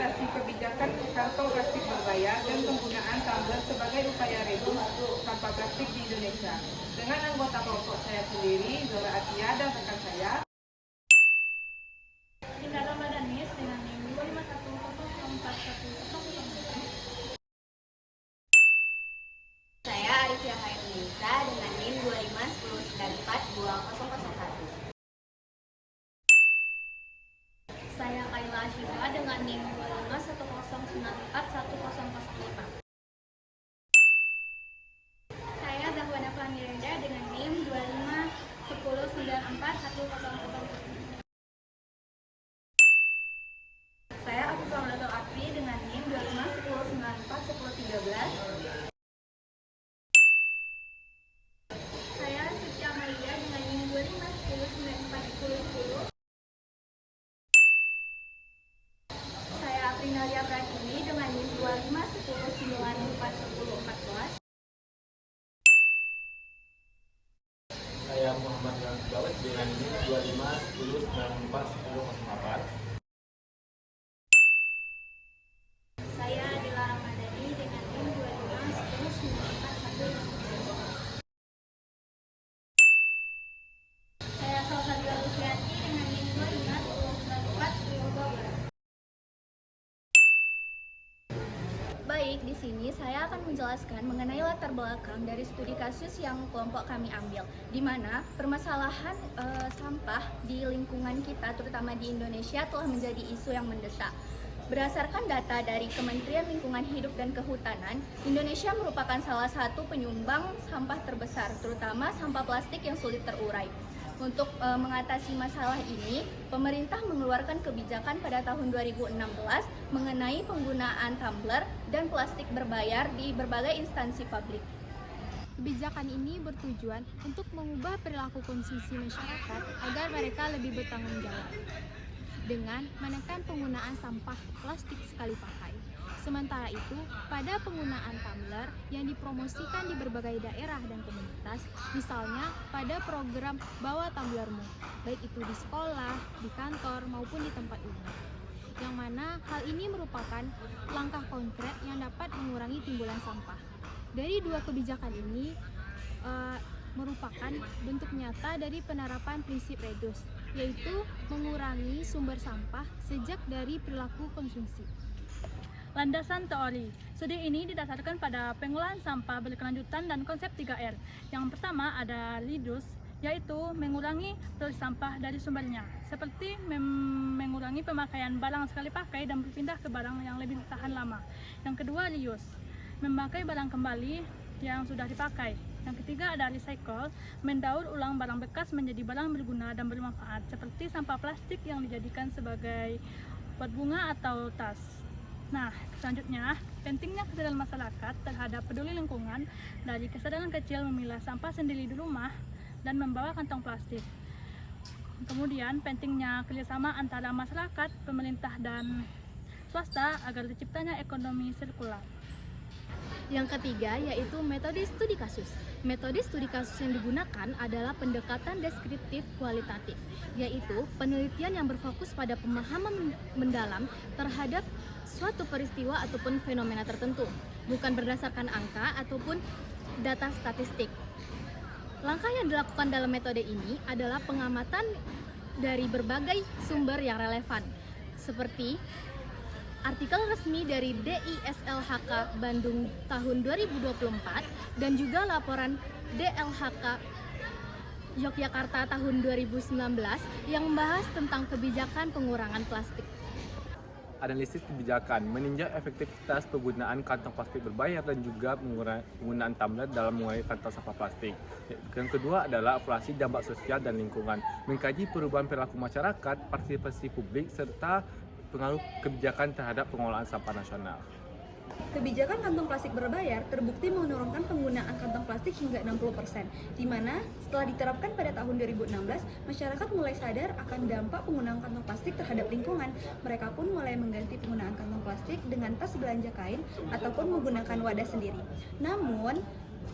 mengimplementasi kebijakan kantong plastik berbayar dan penggunaan tumbler sebagai upaya reduksi sampah plastik di Indonesia. Dengan anggota kelompok saya sendiri, Zora Atia, dan rekan saya, Indah Ramadanis dengan NIM 251041000. Saya Arifia Khairunisa dengan NIM 25109420001. Saya Kaila Ashifa dengan NIM 25109410005. Saya Zahwana Flamirenda dengan NIM 251094100. Saya Afifah Mulatul Akri dengan NIM 2510941013. Saya Siti Amalia dengan NIM 251094010. Saya Aprinalia Pratiwi dengan NIM 251094114. Saya Muhammad Gawat dengan NIM 2510941008. Saya Adila Ramadhani dengan NIM 2510941. Saya Salsabila Luciati dengan NIM 251094112. Baik, di sini saya akan menjelaskan mengenai latar belakang dari studi kasus yang kelompok kami ambil, di mana permasalahan sampah di lingkungan kita, terutama di Indonesia, telah menjadi isu yang mendesak. Berdasarkan data dari Kementerian Lingkungan Hidup dan Kehutanan, Indonesia merupakan salah satu penyumbang sampah terbesar, terutama sampah plastik yang sulit terurai. Untuk mengatasi masalah ini, pemerintah mengeluarkan kebijakan pada tahun 2016 mengenai penggunaan tumbler dan plastik berbayar di berbagai instansi publik. Kebijakan ini bertujuan untuk mengubah perilaku konsumsi masyarakat agar mereka lebih bertanggung jawab dengan menekan penggunaan sampah plastik sekali pakai. Sementara itu, pada penggunaan tumbler yang dipromosikan di berbagai daerah dan komunitas, misalnya pada program Bawa Tumblermu, baik itu di sekolah, di kantor, maupun di tempat umum. Yang mana hal ini merupakan langkah konkret yang dapat mengurangi timbulan sampah. Dari dua kebijakan ini merupakan bentuk nyata dari penerapan prinsip reduce, yaitu mengurangi sumber sampah sejak dari perilaku konsumsi. Landasan teori. Studi ini didasarkan pada pengolahan sampah berkelanjutan dan konsep 3R. Yang pertama ada reduce, yaitu mengurangi produksi sampah dari sumbernya, seperti mengurangi pemakaian barang sekali pakai dan berpindah ke barang yang lebih tahan lama. Yang kedua reuse, memakai barang kembali yang sudah dipakai. Yang ketiga ada recycle, mendaur ulang barang bekas menjadi barang berguna dan bermanfaat, seperti sampah plastik yang dijadikan sebagai pot bunga atau tas. Nah, selanjutnya, pentingnya kesadaran masyarakat terhadap peduli lingkungan dari kesadaran kecil memilah sampah sendiri di rumah dan membawa kantong plastik. Kemudian, pentingnya kerjasama antara masyarakat, pemerintah, dan swasta agar terciptanya ekonomi sirkular. Yang ketiga yaitu metode studi kasus. Metode studi kasus yang digunakan adalah pendekatan deskriptif kualitatif, yaitu penelitian yang berfokus pada pemahaman mendalam terhadap suatu peristiwa ataupun fenomena tertentu, bukan berdasarkan angka ataupun data statistik. Langkah yang dilakukan dalam metode ini adalah pengamatan dari berbagai sumber yang relevan, seperti artikel resmi dari DISLHK Bandung tahun 2024 dan juga laporan DLHK Yogyakarta tahun 2019 yang membahas tentang kebijakan pengurangan plastik. Analisis kebijakan meninjau efektivitas penggunaan kantong plastik berbayar dan juga penggunaan tumbler dalam mengurangi kantong sampah plastik. Yang kedua adalah evaluasi dampak sosial dan lingkungan, mengkaji perubahan perilaku masyarakat, partisipasi publik, serta pengaruh kebijakan terhadap pengelolaan sampah nasional. Kebijakan kantong plastik berbayar terbukti menurunkan penggunaan kantong plastik hingga 60%, di mana setelah diterapkan pada tahun 2016, masyarakat mulai sadar akan dampak penggunaan kantong plastik terhadap lingkungan. Mereka pun mulai mengganti penggunaan kantong plastik dengan tas belanja kain ataupun menggunakan wadah sendiri. Namun,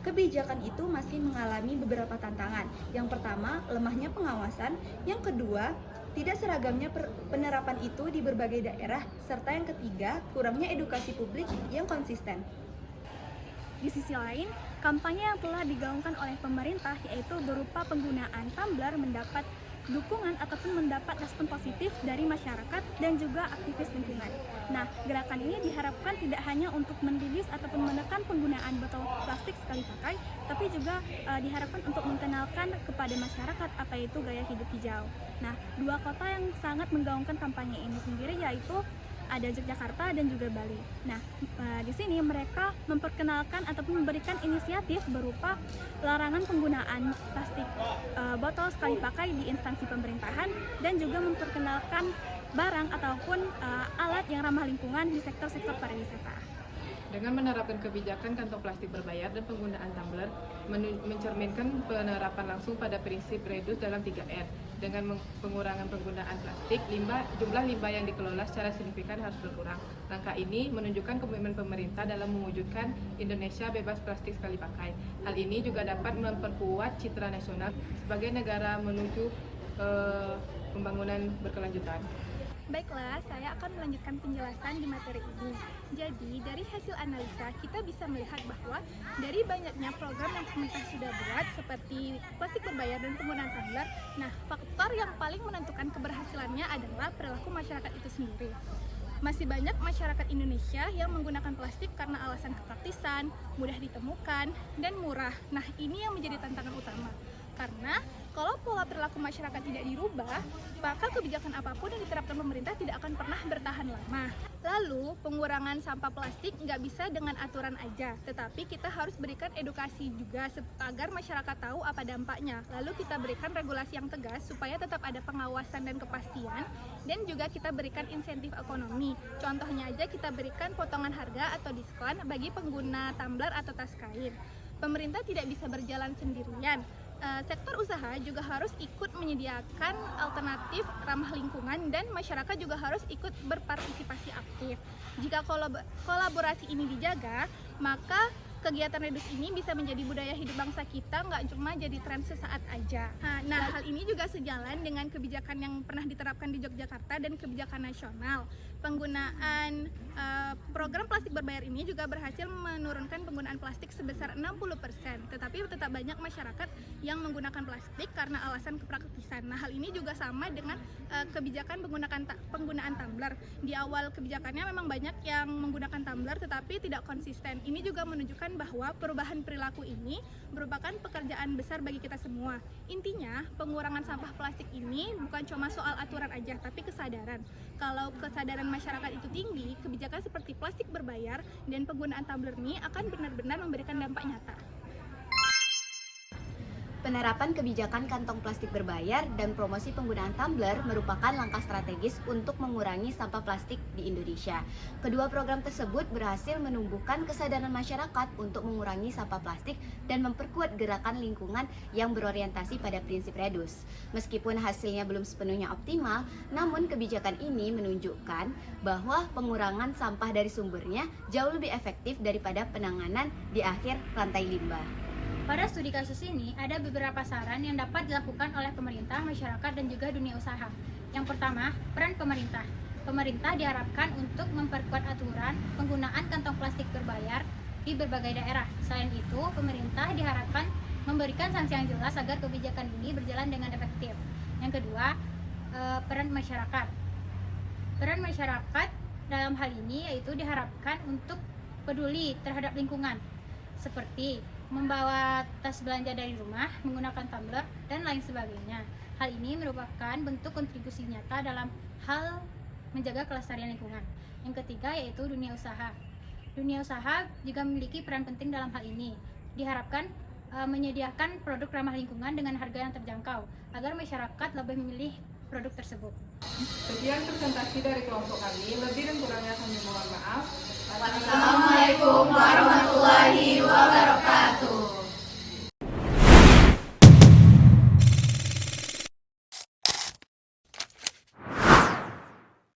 kebijakan itu masih mengalami beberapa tantangan. Yang pertama, lemahnya pengawasan. Yang kedua, tidak seragamnya penerapan itu di berbagai daerah. Serta yang ketiga, kurangnya edukasi publik yang konsisten. Di sisi lain, kampanye yang telah digaungkan oleh pemerintah yaitu berupa penggunaan tumbler mendapat dukungan ataupun mendapat respon positif dari masyarakat dan juga aktivis lingkungan. Nah, gerakan ini diharapkan tidak hanya untuk merilis ataupun menekan penggunaan botol plastik sekali pakai, tapi juga diharapkan untuk mengenalkan kepada masyarakat apa itu gaya hidup hijau. Nah, dua kota yang sangat menggaungkan kampanye ini sendiri yaitu ada Yogyakarta dan juga Bali. Nah, di sini mereka memperkenalkan ataupun memberikan inisiatif berupa larangan penggunaan plastik botol sekali pakai di instansi pemerintahan dan juga memperkenalkan barang ataupun alat yang ramah lingkungan di sektor-sektor pariwisata. Dengan menerapkan kebijakan kantong plastik berbayar dan penggunaan tumbler, mencerminkan penerapan langsung pada prinsip reduce dalam 3R. Dengan pengurangan penggunaan plastik, jumlah limbah yang dikelola secara signifikan harus berkurang. Langkah ini menunjukkan komitmen pemerintah dalam mewujudkan Indonesia bebas plastik sekali pakai. Hal ini juga dapat memperkuat citra nasional sebagai negara menuju pembangunan berkelanjutan. Baiklah, saya akan melanjutkan penjelasan di materi ini. Jadi, dari hasil analisa, kita bisa melihat bahwa dari banyaknya program yang pemerintah sudah buat, seperti plastik berbayar dan penggunaan tumbler, nah, faktor yang paling menentukan keberhasilannya adalah perilaku masyarakat itu sendiri. Masih banyak masyarakat Indonesia yang menggunakan plastik karena alasan kepraktisan, mudah ditemukan, dan murah. Nah, ini yang menjadi tantangan utama. Karena kalau pola perilaku masyarakat tidak dirubah, maka kebijakan apapun yang diterapkan pemerintah tidak akan pernah bertahan lama. Lalu, pengurangan sampah plastik nggak bisa dengan aturan aja, tetapi kita harus berikan edukasi juga agar masyarakat tahu apa dampaknya. Lalu kita berikan regulasi yang tegas supaya tetap ada pengawasan dan kepastian, dan juga kita berikan insentif ekonomi. Contohnya aja kita berikan potongan harga atau diskon bagi pengguna tumbler atau tas kain. Pemerintah tidak bisa berjalan sendirian. Sektor usaha juga harus ikut menyediakan alternatif ramah lingkungan dan masyarakat juga harus ikut berpartisipasi aktif. Jika kolaborasi ini dijaga, maka kegiatan redus ini bisa menjadi budaya hidup bangsa kita, nggak cuma jadi tren sesaat aja. Nah, hal ini juga sejalan dengan kebijakan yang pernah diterapkan di Yogyakarta dan kebijakan nasional. Penggunaan program plastik berbayar ini juga berhasil menurunkan penggunaan plastik sebesar 60%, tetapi tetap banyak masyarakat yang menggunakan plastik karena alasan kepraktisan. Nah, hal ini juga sama dengan kebijakan penggunaan tumbler. Di awal kebijakannya memang banyak yang menggunakan tumbler tetapi tidak konsisten. Ini juga menunjukkan bahwa perubahan perilaku ini merupakan pekerjaan besar bagi kita semua. Intinya, pengurangan sampah plastik ini bukan cuma soal aturan aja, tapi kesadaran. Kalau kesadaran masyarakat itu tinggi, kebijakan seperti plastik berbayar dan penggunaan tumbler ini akan benar-benar memberikan dampak nyata. Penerapan kebijakan kantong plastik berbayar dan promosi penggunaan tumbler merupakan langkah strategis untuk mengurangi sampah plastik di Indonesia. Kedua program tersebut berhasil menumbuhkan kesadaran masyarakat untuk mengurangi sampah plastik dan memperkuat gerakan lingkungan yang berorientasi pada prinsip reduce. Meskipun hasilnya belum sepenuhnya optimal, namun kebijakan ini menunjukkan bahwa pengurangan sampah dari sumbernya jauh lebih efektif daripada penanganan di akhir rantai limbah. Pada studi kasus ini, ada beberapa saran yang dapat dilakukan oleh pemerintah, masyarakat, dan juga dunia usaha. Yang pertama, peran pemerintah. Pemerintah diharapkan untuk memperkuat aturan penggunaan kantong plastik berbayar di berbagai daerah. Selain itu, pemerintah diharapkan memberikan sanksi yang jelas agar kebijakan ini berjalan dengan efektif. Yang kedua, peran masyarakat. Peran masyarakat dalam hal ini yaitu diharapkan untuk peduli terhadap lingkungan, seperti membawa tas belanja dari rumah, menggunakan tumbler, dan lain sebagainya. Hal ini merupakan bentuk kontribusi nyata dalam hal menjaga kelestarian lingkungan. Yang ketiga yaitu dunia usaha. Dunia usaha juga memiliki peran penting dalam hal ini. Diharapkan menyediakan produk ramah lingkungan dengan harga yang terjangkau, agar masyarakat lebih memilih produk tersebut. Sekian presentasi dari kelompok kami, lebih dan kurangnya kami mohon maaf. Wassalamualaikum warahmatullahi wabarakatuh.